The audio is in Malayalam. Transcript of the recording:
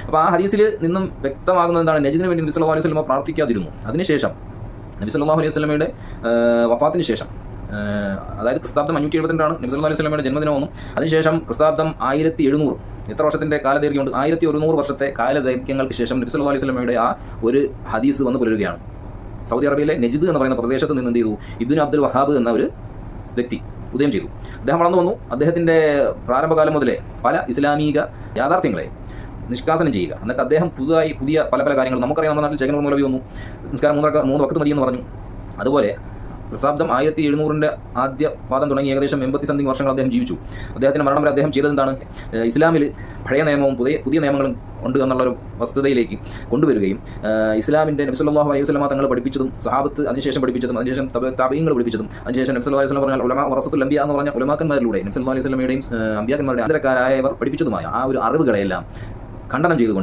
അപ്പോൾ ആ ഹദീസിൽ നിന്നും വ്യക്തമാകുന്നത് എന്താണ്? നജിദിന് വേണ്ടി നബി സല്ലല്ലാഹു അലൈഹി വസല്ലം പ്രാർത്ഥിക്കാതിരുന്നു. അതിനുശേഷം നബി സല്ലല്ലാഹു അലൈഹി വസല്ലമയുടെ വഫാത്തിന് ശേഷം, അതായത് ക്രിസ്താബ്ദം 572 നബി സല്ലല്ലാഹു അലൈഹി വസല്ലമയുടെ ജന്മദിനമൊന്നും, അതിനുശേഷം ക്രിസ്താബ്ദം 1700, എത്ര വർഷത്തിന്റെ കാലദൈർഘ്യമുണ്ട്? 1100 വർഷത്തെ കാലദൈർഘ്യങ്ങൾക്ക് ശേഷം നബി സല്ലല്ലാഹു അലൈഹി വസല്ലമയുടെ ആ ഒരു ഹദീസ് വന്ന് പുലരുകയാണ്. സൗദി അറേബ്യയിലെ നജിദ് എന്ന് പറയുന്ന പ്രദേശത്ത് നിന്ന് എന്ത് ചെയ്തു? ഇബ്നു അബ്ദുൽ വഹാബ് എന്ന ഒരു വ്യക്തി ഉദയം ചെയ്തു. അദ്ദേഹം വളർന്നു വന്നു. അദ്ദേഹത്തിന്റെ പ്രാരംഭകാലം മുതലേ പല ഇസ്ലാമിക യാഥാർത്ഥ്യങ്ങളെ നിഷ്കാസനം ചെയ്യുക. എന്നിട്ട് അദ്ദേഹം പുതിയ പല കാര്യങ്ങൾ, നമുക്കറിയാം, നമ്മുടെ നാട്ടിൽ ചെങ്ങന്നൂർ മൗലവി വന്നു, നിസ്കാരം 3 വഖത്ത് മതി എന്ന് പറഞ്ഞു. അതുപോലെ ക്രിസ്താബ്ദം 1700 ആദ്യ പാദം തുടങ്ങി ഏകദേശം 80 വർഷങ്ങൾ അദ്ദേഹം ജീവിച്ചു. അദ്ദേഹത്തിന്റെ മരണം വരെ അദ്ദേഹം ചെയ്തത് എന്താണ്? ഇസ്ലാമിൽ പഴയ നിയമവും പുതിയ നിയമങ്ങളും ഉണ്ട് എന്നുള്ളൊരു വസ്തുതയിലേക്ക് കൊണ്ടുവരികയും ഇസ്ലാമിന്റെ നബി സല്ലല്ലാഹു അലൈഹി വസല്ലം തങ്ങൾ പഠിപ്പിച്ചതും സഹാബത്ത് അതിനുശേഷം പഠിപ്പിച്ചതും അതിനുശേഷം താബഈങ്ങൾ പഠിപ്പിച്ചതും അതിനുശേഷം നബി സല്ലല്ലാഹു അലൈഹി വസല്ലം പറഞ്ഞാൽ ഉലമാ വറസത്തുൽ അംബിയ എന്ന് പറഞ്ഞ ഉലമാക്കന്മാരിലൂടെ നബി സല്ലല്ലാഹു അലൈഹി വസല്ലമയുടെയും അംബിയാക്കന്മാരുടെയും അന്തരക്കാരായവർ പഠിപ്പിച്ചതുമായ ആ ഒരു അറിവുകളെല്ലാം ഖണ്ഡനം ചെയ്തുകൊണ്ട്